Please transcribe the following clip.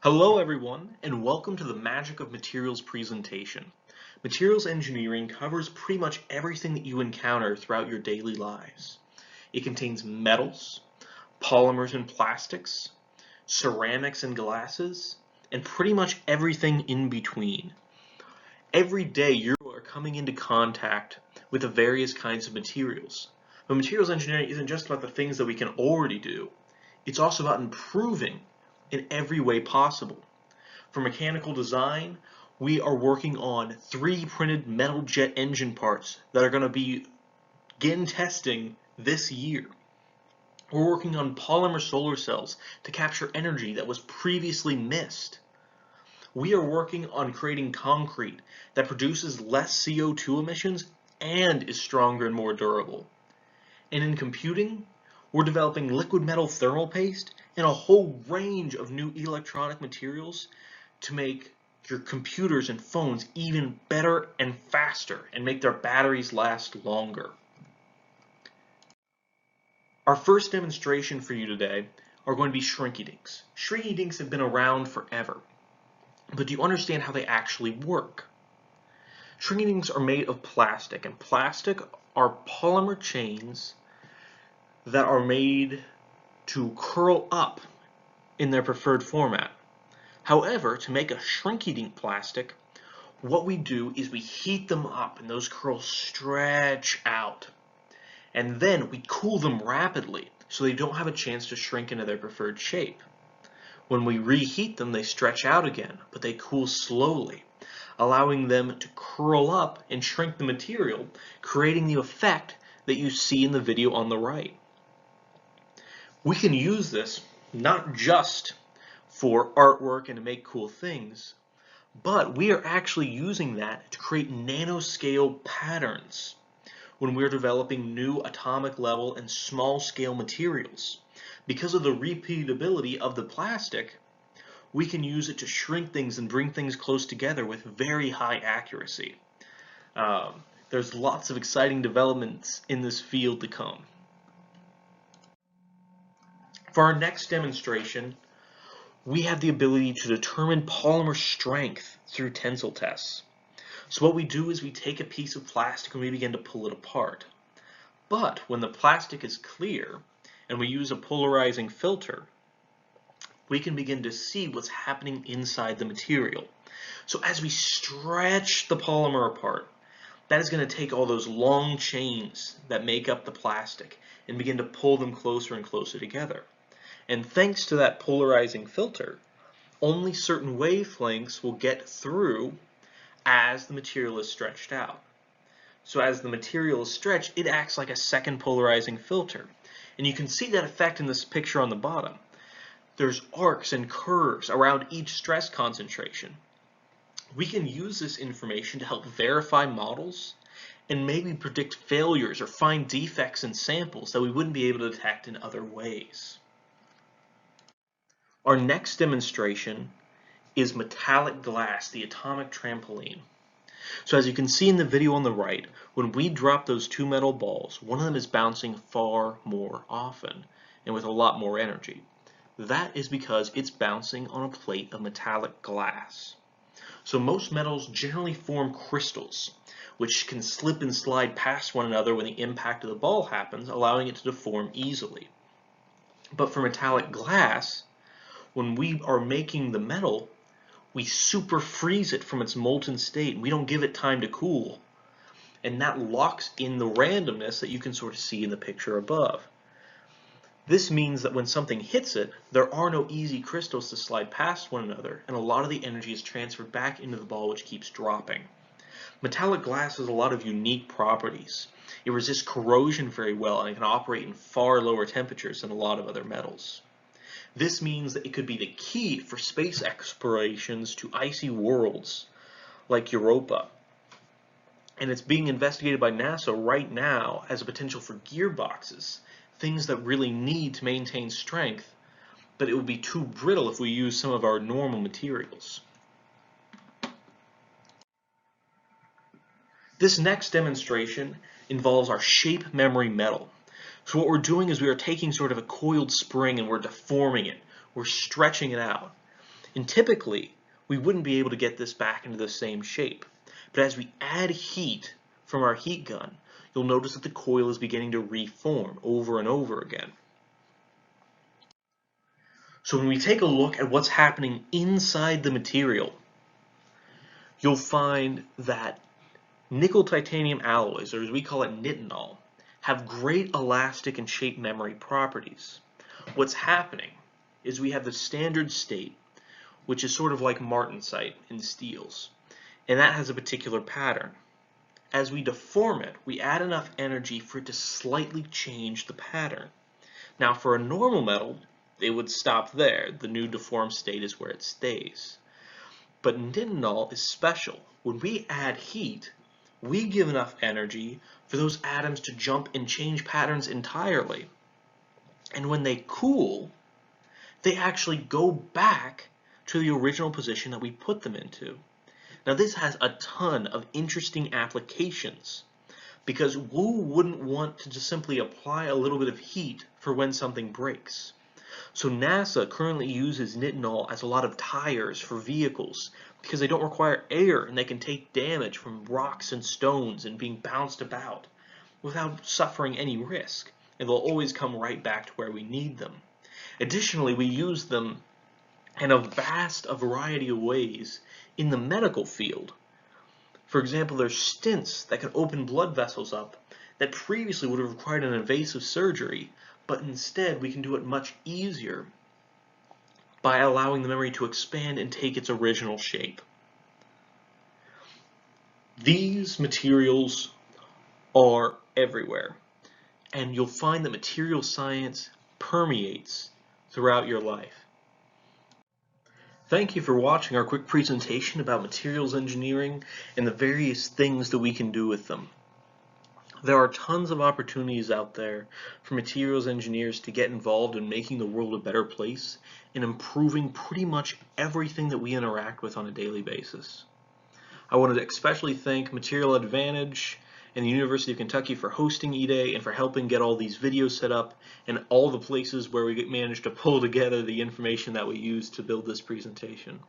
Hello everyone, and welcome to the Magic of Materials presentation. Materials engineering covers pretty much everything that you encounter throughout your daily lives. It contains metals, polymers and plastics, ceramics and glasses, and pretty much everything in between. Every day you are coming into contact with the various kinds of materials. But materials engineering isn't just about the things that we can already do, it's also about improving in every way possible. For mechanical design, we are working on 3D printed metal jet engine parts that are going to begin testing this year. We're working on polymer solar cells to capture energy that was previously missed. We are working on creating concrete that produces less CO2 emissions and is stronger and more durable. And in computing, we're developing liquid metal thermal paste and a whole range of new electronic materials to make your computers and phones even better and faster and make their batteries last longer. Our first demonstration for you today are going to be shrinky dinks. Shrinky dinks have been around forever, but do you understand how they actually work? Shrinky dinks are made of plastic, and plastic are polymer chains that are made to curl up in their preferred format. However, to make a shrinky dink plastic, what we do is we heat them up and those curls stretch out. And then we cool them rapidly so they don't have a chance to shrink into their preferred shape. When we reheat them, they stretch out again, but they cool slowly, allowing them to curl up and shrink the material, creating the effect that you see in the video on the right. We can use this not just for artwork and to make cool things, but we are actually using that to create nanoscale patterns when we're developing new atomic level and small scale materials. Because of the repeatability of the plastic, we can use it to shrink things and bring things close together with very high accuracy. There's lots of exciting developments in this field to come. For our next demonstration, we have the ability to determine polymer strength through tensile tests. So what we do is we take a piece of plastic and we begin to pull it apart. But when the plastic is clear and we use a polarizing filter, we can begin to see what's happening inside the material. So as we stretch the polymer apart, that is going to take all those long chains that make up the plastic and begin to pull them closer and closer together. And thanks to that polarizing filter, only certain wavelengths will get through as the material is stretched out. So as the material is stretched, it acts like a second polarizing filter. And you can see that effect in this picture on the bottom. There's arcs and curves around each stress concentration. We can use this information to help verify models and maybe predict failures or find defects in samples that we wouldn't be able to detect in other ways. Our next demonstration is metallic glass, the atomic trampoline. So as you can see in the video on the right, when we drop those two metal balls, one of them is bouncing far more often and with a lot more energy. That is because it's bouncing on a plate of metallic glass. So most metals generally form crystals, which can slip and slide past one another when the impact of the ball happens, allowing it to deform easily. But for metallic glass, when we are making the metal, we super freeze it from its molten state. We don't give it time to cool. And that locks in the randomness that you can sort of see in the picture above. This means that when something hits it, there are no easy crystals to slide past one another, and a lot of the energy is transferred back into the ball, which keeps dropping. Metallic glass has a lot of unique properties. It resists corrosion very well, and it can operate in far lower temperatures than a lot of other metals. This means that it could be the key for space explorations to icy worlds like Europa. And it's being investigated by NASA right now as a potential for gearboxes, things that really need to maintain strength, but it would be too brittle if we use some of our normal materials. This next demonstration involves our shape memory metal. So what we're doing is we are taking sort of a coiled spring and we're deforming it. We're stretching it out. And typically, we wouldn't be able to get this back into the same shape. But as we add heat from our heat gun, you'll notice that the coil is beginning to reform over and over again. So when we take a look at what's happening inside the material, you'll find that nickel titanium alloys, or as we call it nitinol, have great elastic and shape memory properties. What's happening is we have the standard state, which is sort of like martensite in steels, and that has a particular pattern. As we deform it, we add enough energy for it to slightly change the pattern. Now for a normal metal, it would stop there. The new deformed state is where it stays. But nitinol is special. When we add heat, we give enough energy for those atoms to jump and change patterns entirely. And when they cool, they actually go back to the original position that we put them into. Now this has a ton of interesting applications, because who wouldn't want to just simply apply a little bit of heat for when something breaks? So NASA currently uses nitinol as a lot of tires for vehicles because they don't require air and they can take damage from rocks and stones and being bounced about without suffering any risk, and they'll always come right back to where we need them. Additionally, we use them in a vast variety of ways in the medical field. For example, there's stents that can open blood vessels up that previously would have required an invasive surgery, but instead we can do it much easier by allowing the memory to expand and take its original shape. These materials are everywhere, and you'll find that material science permeates throughout your life. Thank you for watching our quick presentation about materials engineering and the various things that we can do with them. There are tons of opportunities out there for materials engineers to get involved in making the world a better place and improving pretty much everything that we interact with on a daily basis. I wanted to especially thank Material Advantage and the University of Kentucky for hosting E-Day and for helping get all these videos set up and all the places where we managed to pull together the information that we used to build this presentation.